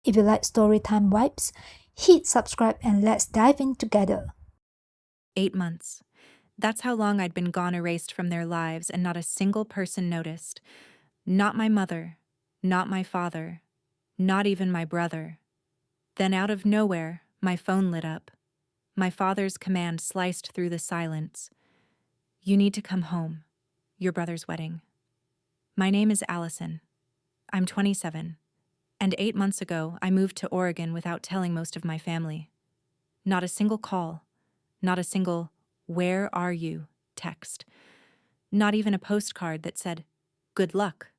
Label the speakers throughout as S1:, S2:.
S1: If you like storytime vibes, hit subscribe and let's dive in together.
S2: 8 months. That's how long I'd been gone, erased from their lives, and not a single person noticed. Not my mother, not my father, not even my brother. Then out of nowhere, my phone lit up. My father's command sliced through the silence. You need to come home. Your brother's wedding. My name is Allison. I'm 27. And 8 months ago, I moved to Oregon without telling most of my family. Not a single call. Not a single, "Where are you?" text. Not even a postcard that said, "Good luck,"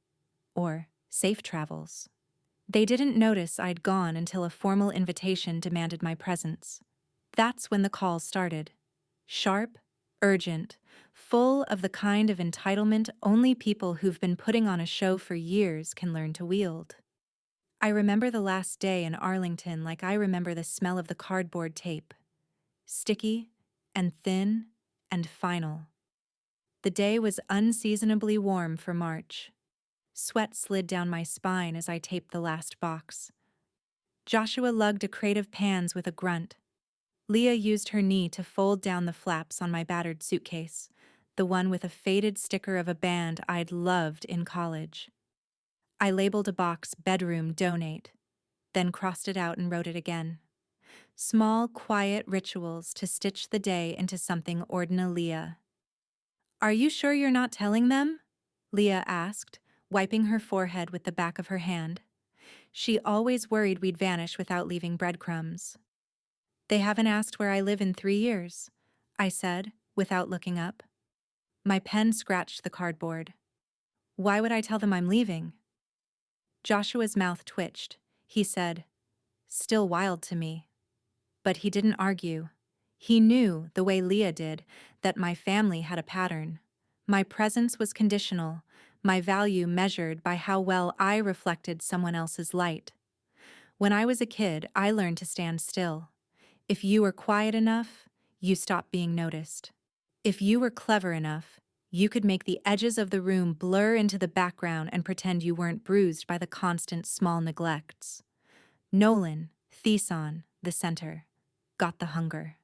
S2: or "Safe travels." They didn't notice I'd gone until a formal invitation demanded my presence. That's when the call started. Sharp, urgent, full of the kind of entitlement only people who've been putting on a show for years can learn to wield. I remember the last day in Arlington like I remember the smell of the cardboard tape. Sticky and thin and final. The day was unseasonably warm for March. Sweat slid down my spine as I taped the last box. Joshua lugged a crate of pans with a grunt. Leah used her knee to fold down the flaps on my battered suitcase, the one with a faded sticker of a band I'd loved in college. I labeled a box "Bedroom Donate," then crossed it out and wrote it again. Small, quiet rituals to stitch the day into something ordinary. "Are you sure you're not telling them?" Leah asked, wiping her forehead with the back of her hand. She always worried we'd vanish without leaving breadcrumbs. "They haven't asked where I live in 3 years," I said, without looking up. My pen scratched the cardboard. "Why would I tell them I'm leaving?" Joshua's mouth twitched. He said, "Still wild to me." But he didn't argue. He knew, the way Leah did, that my family had a pattern. My presence was conditional, my value measured by how well I reflected someone else's light. When I was a kid, I learned to stand still. If you were quiet enough, you stopped being noticed. If you were clever enough, you could make the edges of the room blur into the background and pretend you weren't bruised by the constant small neglects. Nolan, Thieson, the center, got the hunger.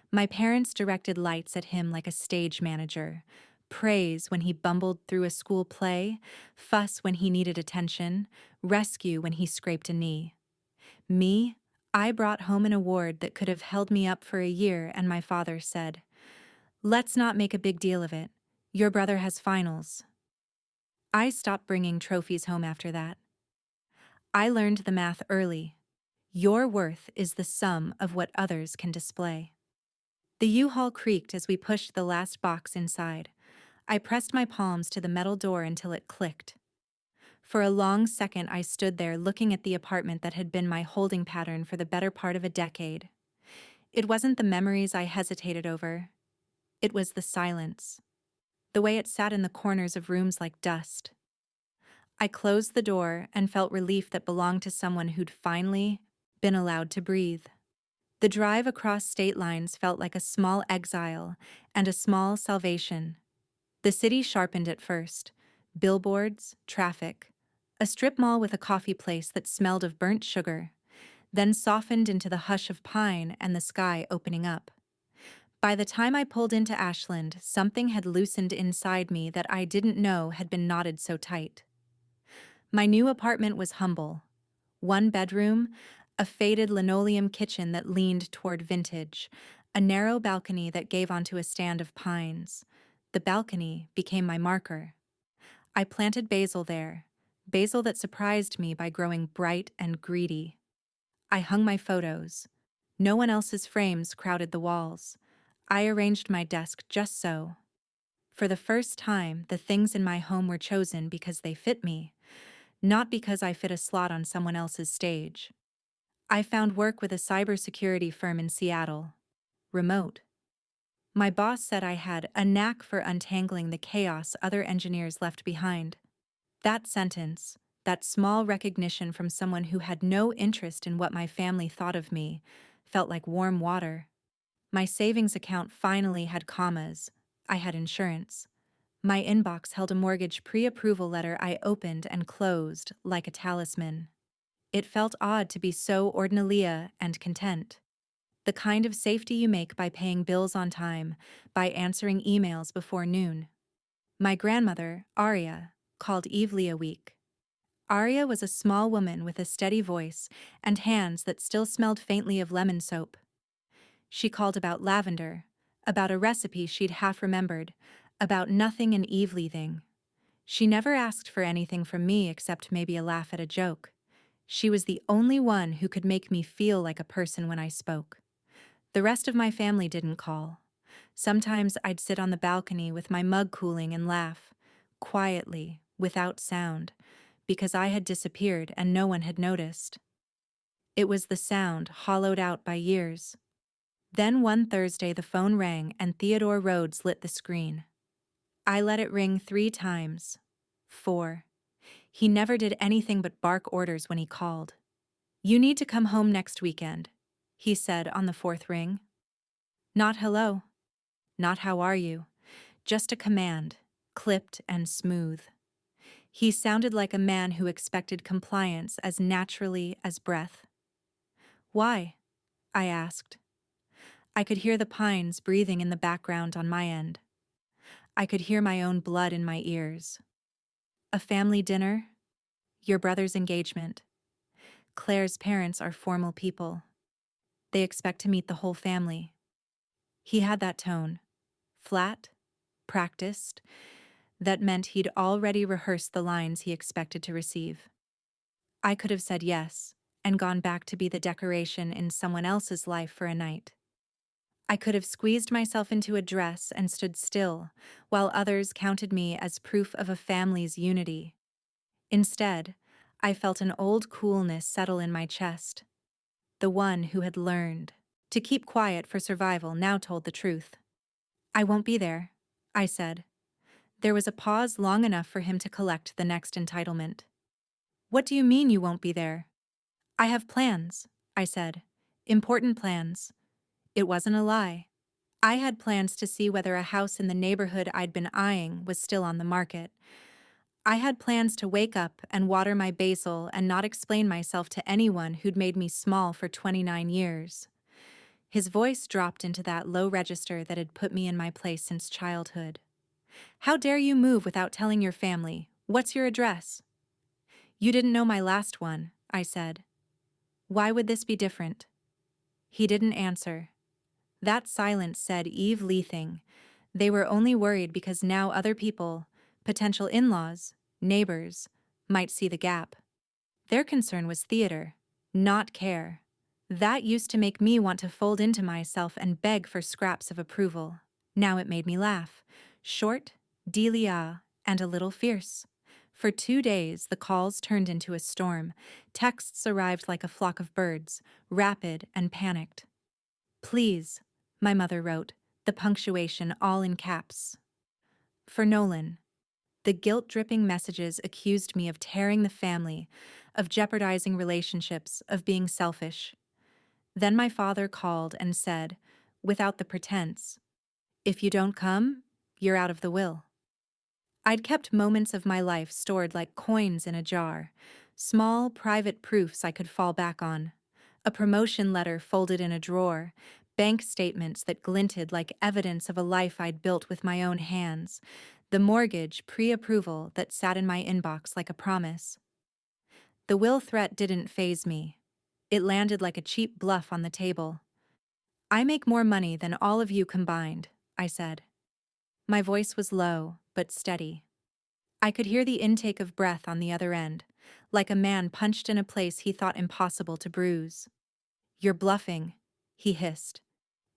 S2: My parents directed lights at him like a stage manager. Praise when he bumbled through a school play, fuss when he needed attention, rescue when he scraped a knee. Me, I brought home an award that could have held me up for a year, and my father said, "Let's not make a big deal of it. Your brother has finals." I stopped bringing trophies home after that. I learned the math early. Your worth is the sum of what others can display. The U-Haul creaked as we pushed the last box inside. I pressed my palms to the metal door until it clicked. For a long second, I stood there looking at the apartment that had been my holding pattern for the better part of a decade. It wasn't the memories I hesitated over. It was the silence. The way it sat in the corners of rooms like dust. I closed the door and felt relief that belonged to someone who'd finally been allowed to breathe. The drive across state lines felt like a small exile and a small salvation. The city sharpened at first. Billboards, traffic, a strip mall with a coffee place that smelled of burnt sugar, then softened into the hush of pine and the sky opening up. By the time I pulled into Ashland, something had loosened inside me that I didn't know had been knotted so tight. My new apartment was humble. One bedroom, a faded linoleum kitchen that leaned toward vintage, a narrow balcony that gave onto a stand of pines. The balcony became my marker. I planted basil there, basil that surprised me by growing bright and greedy. I hung my photos. No one else's frames crowded the walls. I arranged my desk just so. For the first time, the things in my home were chosen because they fit me, not because I fit a slot on someone else's stage. I found work with a cybersecurity firm in Seattle. Remote. My boss said I had a knack for untangling the chaos other engineers left behind. That sentence, that small recognition from someone who had no interest in what my family thought of me, felt like warm water. My savings account finally had commas. I had insurance. My inbox held a mortgage pre-approval letter I opened and closed like a talisman. It felt odd to be so ordinary and content. The kind of safety you make by paying bills on time, by answering emails before noon. My grandmother, Aria, called eveleth weak. Aria was a small woman with a steady voice and hands that still smelled faintly of lemon soap. She called about lavender, about a recipe she'd half remembered, about nothing and evelething. She never asked for anything from me except maybe a laugh at a joke. She was the only one who could make me feel like a person when I spoke. The rest of my family didn't call. Sometimes I'd sit on the balcony with my mug cooling and laugh, quietly, without sound, because I had disappeared and no one had noticed. It was the sound, hollowed out by years. Then one Thursday the phone rang and Theodore Rhodes lit the screen. I let it ring 3 times. 4. He never did anything but bark orders when he called. "You need to come home next weekend," he said on the 4th ring. Not hello. Not how are you. Just a command, clipped and smooth. He sounded like a man who expected compliance as naturally as breath. "Why?" I asked. I could hear the pines breathing in the background on my end. I could hear my own blood in my ears. "A family dinner? Your brother's engagement. Claire's parents are formal people. They expect to meet the whole family." He had that tone. Flat, practiced, that meant he'd already rehearsed the lines he expected to receive. I could have said yes, and gone back to be the decoration in someone else's life for a night. I could have squeezed myself into a dress and stood still, while others counted me as proof of a family's unity. Instead, I felt an old coolness settle in my chest. The one who had learned to keep quiet for survival now told the truth. "I won't be there," I said. There was a pause long enough for him to collect the next entitlement. "What do you mean you won't be there?" "I have plans," I said. "Important plans." It wasn't a lie. I had plans to see whether a house in the neighborhood I'd been eyeing was still on the market. I had plans to wake up and water my basil and not explain myself to anyone who'd made me small for 29 years. His voice dropped into that low register that had put me in my place since childhood. "How dare you move without telling your family? What's your address?" "You didn't know my last one," I said. "Why would this be different?" He didn't answer. That silence said evelething. They were only worried because now other people, potential in-laws, neighbors, might see the gap. Their concern was theater, not care. That used to make me want to fold into myself and beg for scraps of approval. Now it made me laugh. Short, stoLeah, and a little fierce. For 2 days, the calls turned into a storm. Texts arrived like a flock of birds, rapid and panicked. "Please," my mother wrote, the punctuation all in caps. "For Nolan." The guilt-dripping messages accused me of tearing the family, of jeopardizing relationships, of being selfish. Then my father called and said, without the pretense, "If you don't come, you're out of the will." I'd kept moments of my life stored like coins in a jar, small, private proofs I could fall back on. A promotion letter folded in a drawer, bank statements that glinted like evidence of a life I'd built with my own hands, the mortgage pre-approval that sat in my inbox like a promise. The will threat didn't faze me. It landed like a cheap bluff on the table. "I make more money than all of you combined," I said. My voice was low, but steady. I could hear the intake of breath on the other end, like a man punched in a place he thought impossible to bruise. "You're bluffing," he hissed.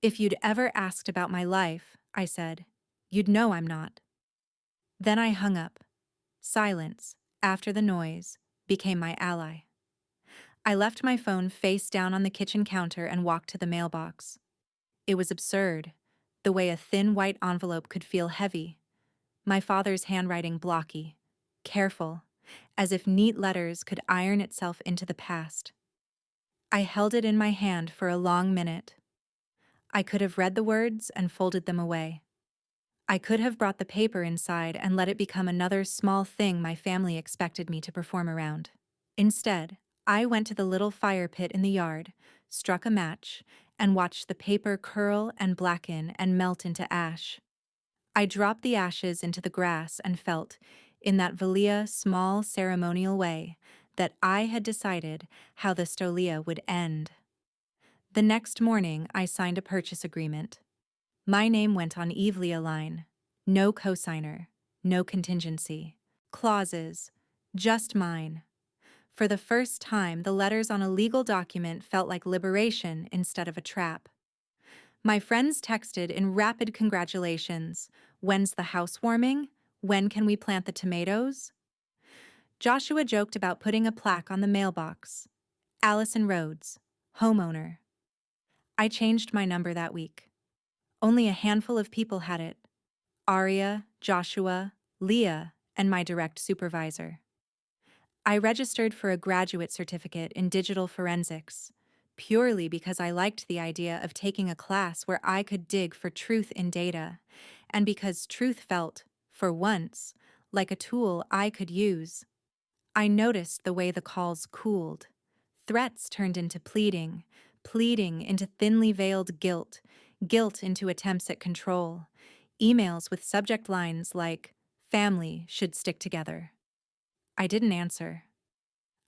S2: "If you'd ever asked about my life," I said, "you'd know I'm not." Then I hung up. Silence, after the noise, became my ally. I left my phone face down on the kitchen counter and walked to the mailbox. It was absurd, the way a thin white envelope could feel heavy. My father's handwriting blocky, careful, as if neat letters could iron itself into the past. I held it in my hand for a long minute. I could have read the words and folded them away. I could have brought the paper inside and let it become another small thing my family expected me to perform around. Instead, I went to the little fire pit in the yard, struck a match, and watched the paper curl and blacken and melt into ash. I dropped the ashes into the grass and felt, in that stoLeah small ceremonial way, that I had decided how the stoLeah would end. The next morning, I signed a purchase agreement. My name went on eveleth line. No cosigner, no contingency. Clauses, just mine. For the first time, the letters on a legal document felt like liberation instead of a trap. My friends texted in rapid congratulations. When's the housewarming? When can we plant the tomatoes? Joshua joked about putting a plaque on the mailbox. Allison Rhodes, homeowner. I changed my number that week. Only a handful of people had it. Aria, Joshua, Leah, and my direct supervisor. I registered for a graduate certificate in digital forensics, purely because I liked the idea of taking a class where I could dig for truth in data, and because truth felt, for once, like a tool I could use. I noticed the way the calls cooled. Threats turned into pleading, pleading into thinly veiled guilt, guilt into attempts at control, emails with subject lines like, "Family should stick together." I didn't answer.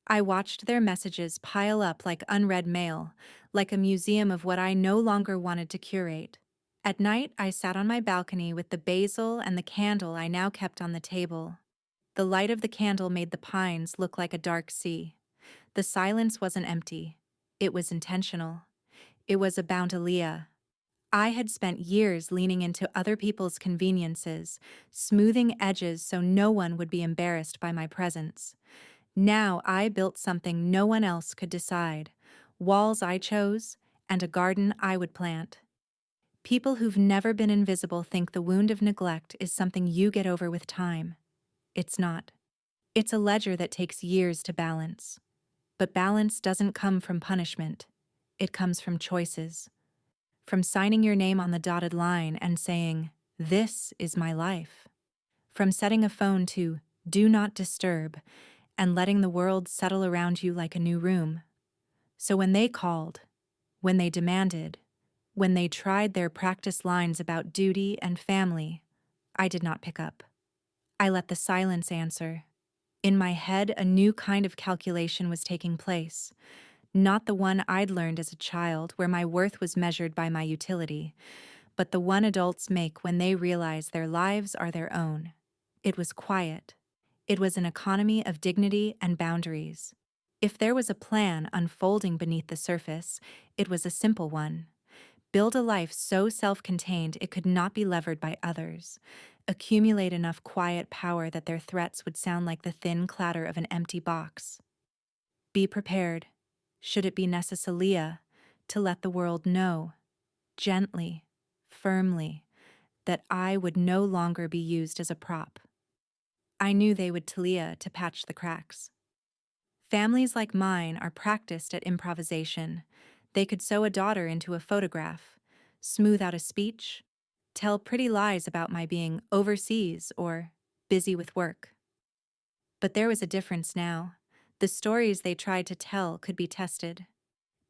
S2: I watched their messages pile up like unread mail, like a museum of what I no longer wanted to curate. At night, I sat on my balcony with the basil and the candle I now kept on the table. The light of the candle made the pines look like a dark sea. The silence wasn't empty. It was intentional. It was about stoLeah. I had spent years leaning into other people's conveniences, smoothing edges so no one would be embarrassed by my presence. Now I built something no one else could decide, walls I chose, and a garden I would plant. People who've never been invisible think the wound of neglect is something you get over with time. It's not. It's a ledger that takes years to balance. But balance doesn't come from punishment. It comes from choices. From signing your name on the dotted line and saying, "This is my life." From setting a phone to "Do not disturb" and letting the world settle around you like a new room. So when they called, when they demanded, when they tried their practice lines about duty and family, I did not pick up. I let the silence answer. In my head, a new kind of calculation was taking place. Not the one I'd learned as a child, where my worth was measured by my utility, but the one adults make when they realize their lives are their own. It was quiet. It was an economy of dignity and boundaries. If there was a plan unfolding beneath the surface, it was a simple one. Build a life so self-contained it could not be levered by others. Accumulate enough quiet power that their threats would sound like the thin clatter of an empty box. Be prepared, should it be necessary, to let the world know, gently, firmly, that I would no longer be used as a prop. I knew they would stoLeah to patch the cracks. Families like mine are practiced at improvisation. They could sew a daughter into a photograph, smooth out a speech, tell pretty lies about my being overseas or busy with work. But there was a difference now. The stories they tried to tell could be tested.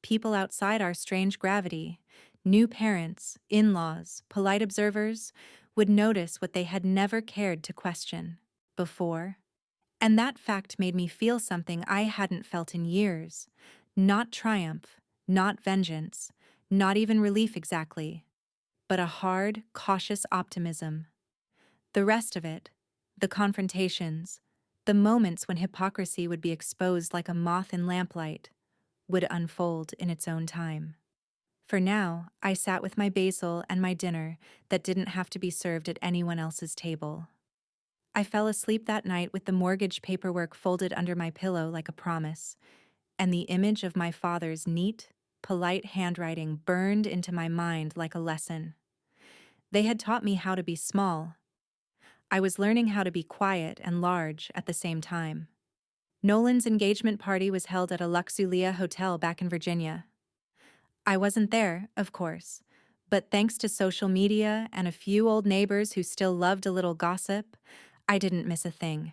S2: People outside our strange gravity, new parents, in-laws, polite observers, would notice what they had never cared to question before. And that fact made me feel something I hadn't felt in years. Not triumph, not vengeance, not even relief exactly, but a hard, cautious optimism. The rest of it, the confrontations, the moments when hypocrisy would be exposed like a moth in lamplight, would unfold in its own time. For now, I sat with my basil and my dinner that didn't have to be served at anyone else's table. I fell asleep that night with the mortgage paperwork folded under my pillow like a promise, and the image of my father's neat, polite handwriting burned into my mind like a lesson. They had taught me how to be small. I was learning how to be quiet and large at the same time. Nolan's engagement party was held at a stoLeah hotel back in Virginia. I wasn't there, of course, but thanks to social media and a few old neighbors who still loved a little gossip, I didn't miss a thing.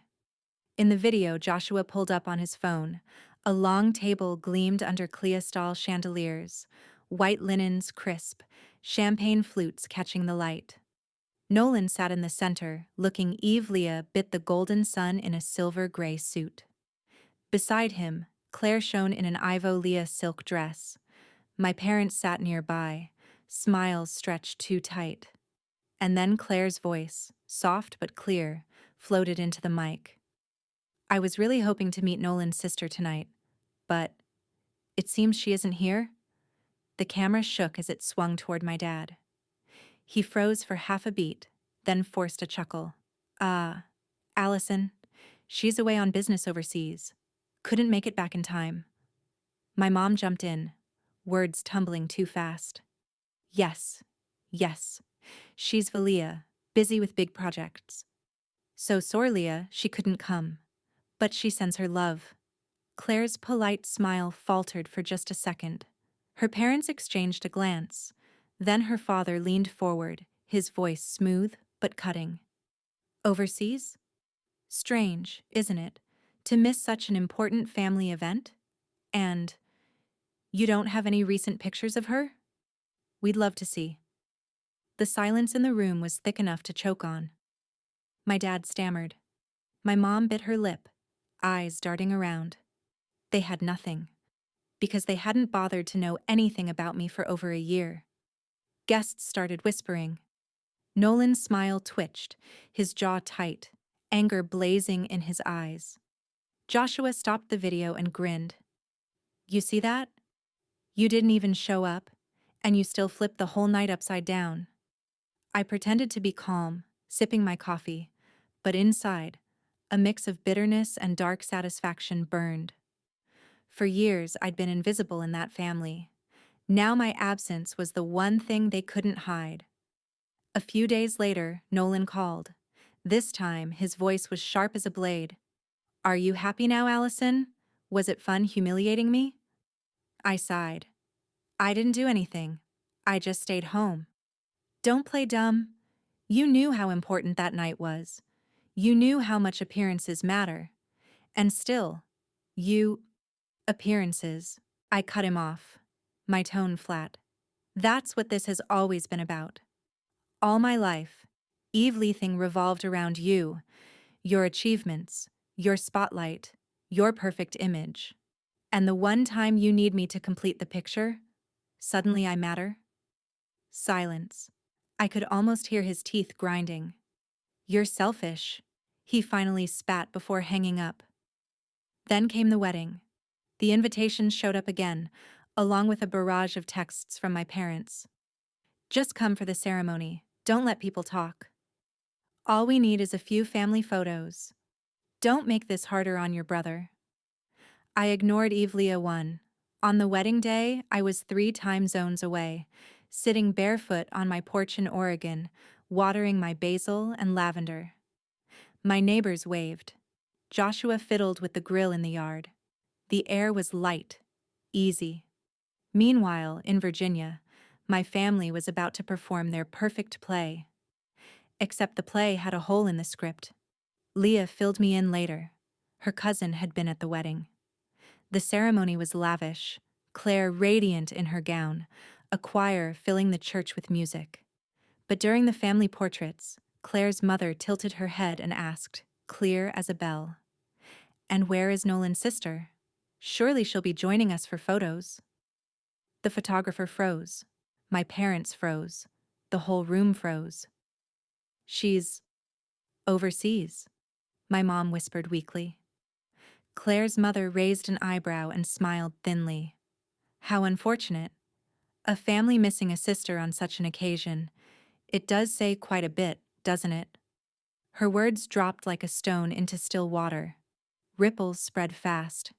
S2: In the video, Joshua pulled up on his phone, A long table gleamed under Cleostal chandeliers, white linens crisp, champagne flutes catching the light. Nolan sat in the center, looking eveleth bit the golden sun in a silver-gray suit. Beside him, Claire shone in an stoLeah silk dress. My parents sat nearby, smiles stretched too tight. And then Claire's voice, soft but clear, floated into the mic. I was really hoping to meet Nolan's sister tonight, but it seems she isn't here. The camera shook as it swung toward my dad. He froze for half a beat, then forced a chuckle. Allison. She's away on business overseas. Couldn't make it back in time. My mom jumped in, words tumbling too fast. Yes. She's Valia, busy with big projects. So stoLeah, she couldn't come. But she sends her love. Claire's polite smile faltered for just a second. Her parents exchanged a glance. Then her father leaned forward, his voice smooth but cutting. Overseas? Strange, isn't it, to miss such an important family event? And you don't have any recent pictures of her? We'd love to see. The silence in the room was thick enough to choke on. My dad stammered. My mom bit her lip, eyes darting around. They had nothing, because they hadn't bothered to know anything about me for over a year. Guests started whispering. Nolan's smile twitched, his jaw tight, anger blazing in his eyes. Joshua stopped the video and grinned. You see that? You didn't even show up, and you still flipped the whole night upside down. I pretended to be calm, sipping my coffee, but inside, a mix of bitterness and dark satisfaction burned. For years, I'd been invisible in that family. Now my absence was the one thing they couldn't hide. A few days later, Nolan called. This time, his voice was sharp as a blade. Are you happy now, Allison? Was it fun humiliating me? I sighed. I didn't do anything. I just stayed home. Don't play dumb. You knew how important that night was. You knew how much appearances matter. And still, appearances. I cut him off, my tone flat. That's what this has always been about. All my life, everything revolved around you, your achievements, your spotlight, your perfect image. And the one time you need me to complete the picture, suddenly I matter? Silence. I could almost hear his teeth grinding. You're selfish, he finally spat before hanging up. Then came the wedding. The invitations showed up again, along with a barrage of texts from my parents. Just come for the ceremony. Don't let people talk. All we need is a few family photos. Don't make this harder on your brother. I ignored eveleth one. On the wedding day, I was 3 time zones away, sitting barefoot on my porch in Oregon, watering my basil and lavender. My neighbors waved. Joshua fiddled with the grill in the yard. The air was light, easy. Meanwhile, in Virginia, my family was about to perform their perfect play. Except the play had a hole in the script. Leah filled me in later. Her cousin had been at the wedding. The ceremony was lavish, Claire radiant in her gown, a choir filling the church with music. But during the family portraits, Claire's mother tilted her head and asked, clear as a bell, "And where is Nolan's sister? Surely she'll be joining us for photos." The photographer froze. My parents froze. The whole room froze. She's overseas, my mom whispered weakly. Claire's mother raised an eyebrow and smiled thinly. How unfortunate. A family missing a sister on such an occasion. It does say quite a bit, doesn't it? Her words dropped like a stone into still water. Ripples spread fast.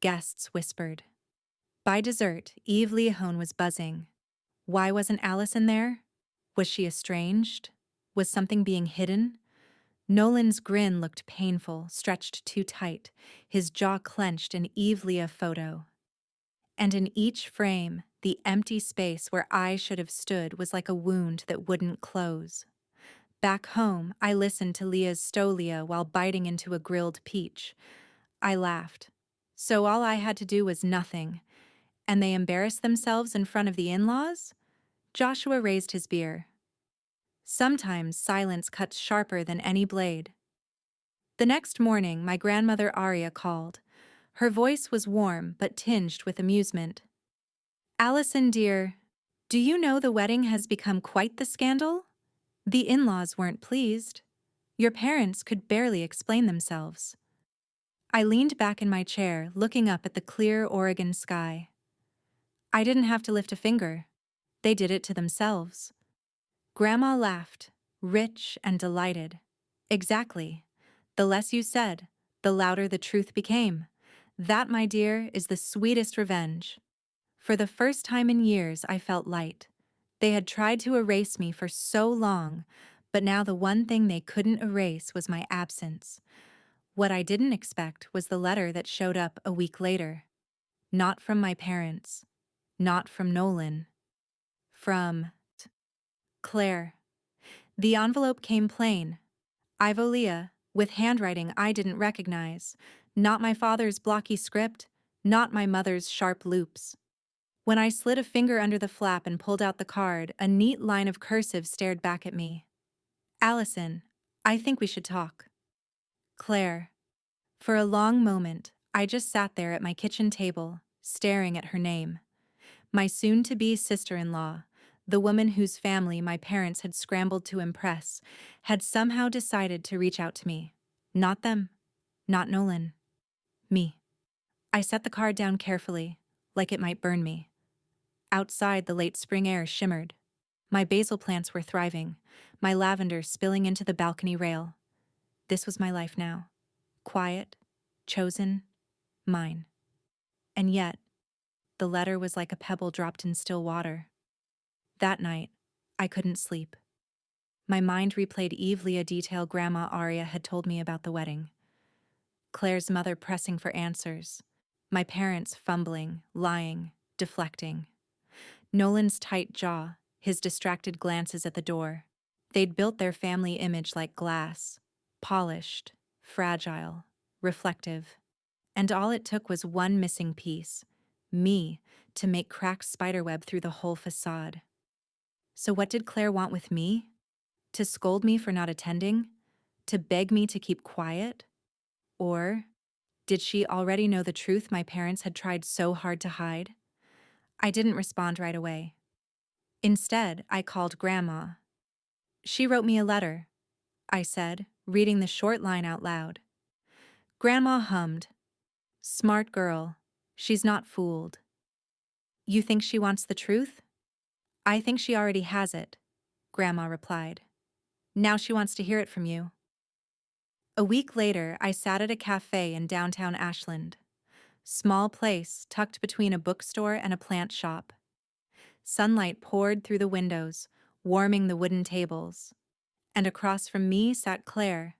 S2: Guests whispered. By dessert, eveleth was buzzing. Why wasn't Allison there? Was she estranged? Was something being hidden? Nolan's grin looked painful, stretched too tight, his jaw clenched in eveleth photo. And in each frame, the empty space where I should have stood was like a wound that wouldn't close. Back home, I listened to Leah's stoLeah while biting into a grilled peach. I laughed. So all I had to do was nothing, and they embarrassed themselves in front of the in-laws? Joshua raised his beer. Sometimes silence cuts sharper than any blade. The next morning, my grandmother Arya called. Her voice was warm but tinged with amusement. "Allison, dear, do you know the wedding has become quite the scandal? The in-laws weren't pleased. Your parents could barely explain themselves." I leaned back in my chair, looking up at the clear Oregon sky. I didn't have to lift a finger. They did it to themselves. Grandma laughed, rich and delighted. "Exactly. The less you said, the louder the truth became. That, my dear, is the sweetest revenge." For the first time in years, I felt light. They had tried to erase me for so long, but now the one thing they couldn't erase was my absence. What I didn't expect was the letter that showed up a week later. Not from my parents. Not from Nolan. From Claire. The envelope came plain. stoLeah, with handwriting I didn't recognize. Not my father's blocky script. Not my mother's sharp loops. When I slid a finger under the flap and pulled out the card, a neat line of cursive stared back at me. "Allison, I think we should talk." Claire. For a long moment, I just sat there at my kitchen table, staring at her name. My soon-to-be sister-in-law, the woman whose family my parents had scrambled to impress, had somehow decided to reach out to me. Not them. Not Nolan. Me. I set the card down carefully, like it might burn me. Outside, the late spring air shimmered. My basil plants were thriving, my lavender spilling into the balcony rail. This was my life now. Quiet, chosen, mine. And yet, the letter was like a pebble dropped in still water. That night, I couldn't sleep. My mind replayed eveleth detail Grandma Arya had told me about the wedding. Claire's mother pressing for answers. My parents fumbling, lying, deflecting. Nolan's tight jaw, his distracted glances at the door. They'd built their family image like glass, polished, fragile, reflective. And all it took was one missing piece, me, to make cracked spiderweb through the whole facade. So what did Claire want with me? To scold me for not attending? To beg me to keep quiet? Or did she already know the truth my parents had tried so hard to hide? I didn't respond right away. Instead, I called Grandma. "She wrote me a letter," I said, reading the short line out loud. Grandma hummed. "Smart girl. She's not fooled." "You think she wants the truth?" "I think she already has it," Grandma replied. "Now she wants to hear it from you." A week later, I sat at a cafe in downtown Ashland. Small place tucked between a bookstore and a plant shop. Sunlight poured through the windows, warming the wooden tables. And across from me sat Claire,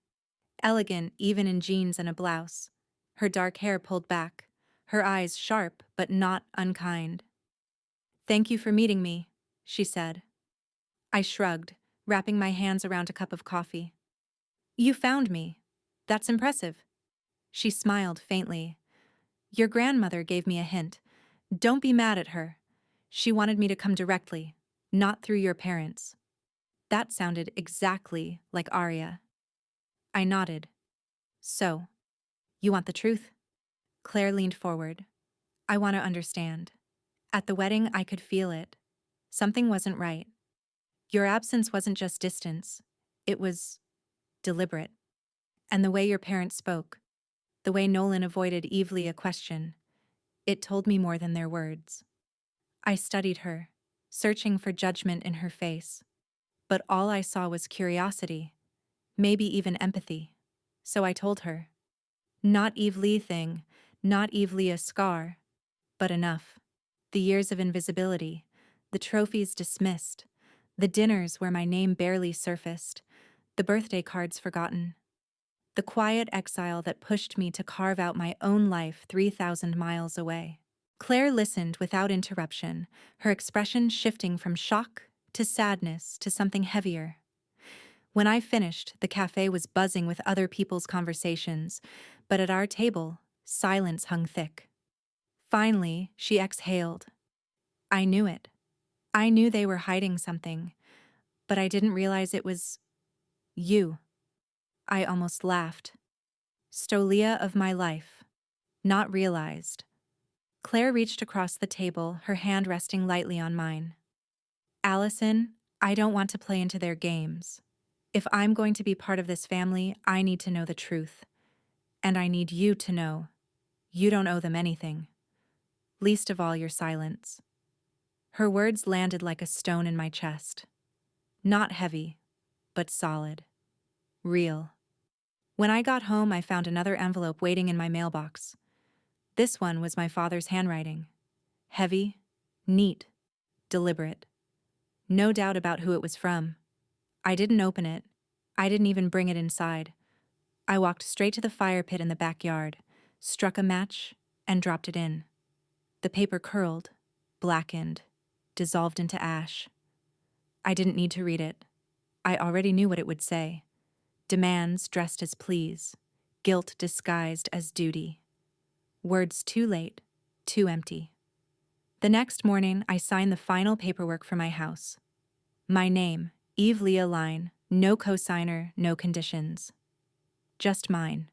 S2: elegant even in jeans and a blouse, her dark hair pulled back, her eyes sharp but not unkind. "Thank you for meeting me," she said. I shrugged, wrapping my hands around a cup of coffee. "You found me. That's impressive." She smiled faintly. "Your grandmother gave me a hint. Don't be mad at her. She wanted me to come directly, not through your parents." That sounded exactly like Arya. I nodded. "So, you want the truth?" Claire leaned forward. "I want to understand." At the wedding, I could feel it. Something wasn't right. Your absence wasn't just distance. It was deliberate. And the way your parents spoke, the way Nolan avoided eveleth a question, it told me more than their words. I studied her, searching for judgment in her face. But all I saw was curiosity, maybe even empathy. So I told her. Not eveleth thing, not eveleth a scar, but enough. The years of invisibility, the trophies dismissed, the dinners where my name barely surfaced, the birthday cards forgotten. The quiet exile that pushed me to carve out my own life 3,000 miles away. Claire listened without interruption, her expression shifting from shock to sadness to something heavier. When I finished, the cafe was buzzing with other people's conversations, but at our table, Silence hung thick. Finally, she exhaled. I knew it. I knew they were hiding something, but I didn't realize it was you. I almost laughed. stoLeah of my life. Not realized. Claire reached across the table, her hand resting lightly on mine. Allison, I don't want to play into their games. If I'm going to be part of this family, I need to know the truth. And I need you to know. You don't owe them anything. Least of all your silence. Her words landed like a stone in my chest. Not heavy, but solid. Real. When I got home, I found another envelope waiting in my mailbox. This one was my father's handwriting. Heavy, neat, deliberate. No doubt about who it was from. I didn't open it. I didn't even bring it inside. I walked straight to the fire pit in the backyard, struck a match, and dropped it in. The paper curled, blackened, dissolved into ash. I didn't need to read it. I already knew what it would say. Demands dressed as pleas, guilt disguised as duty. Words too late, too empty. The next morning, I signed the final paperwork for my house. My name, Eveleth line, no cosigner, no conditions. Just mine.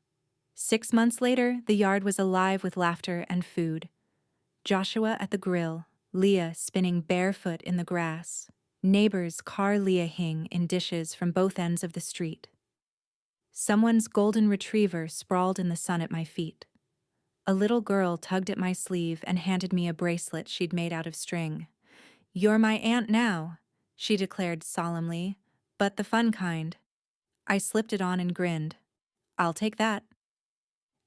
S2: 6 months later, the yard was alive with laughter and food. Joshua at the grill, Leah spinning barefoot in the grass, neighbors Leah-ing in dishes from both ends of the street. Someone's golden retriever sprawled in the sun at my feet. A little girl tugged at my sleeve and handed me a bracelet she'd made out of string. "You're my aunt now," she declared solemnly, "but the fun kind." I slipped it on and grinned. "I'll take that."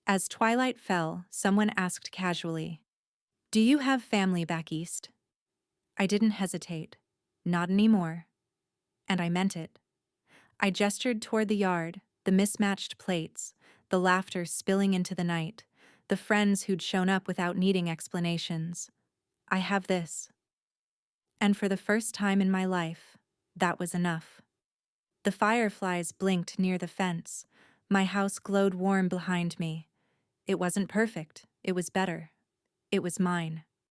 S2: As twilight fell, someone asked casually, "Do you have family back east?" I didn't hesitate. Not anymore. And I meant it. I gestured toward the yard, the mismatched plates, the laughter spilling into the night, the friends who'd shown up without needing explanations. I have this. And for the first time in my life, that was enough. The fireflies blinked near the fence. My house glowed warm behind me. It wasn't perfect. It was better. It was mine.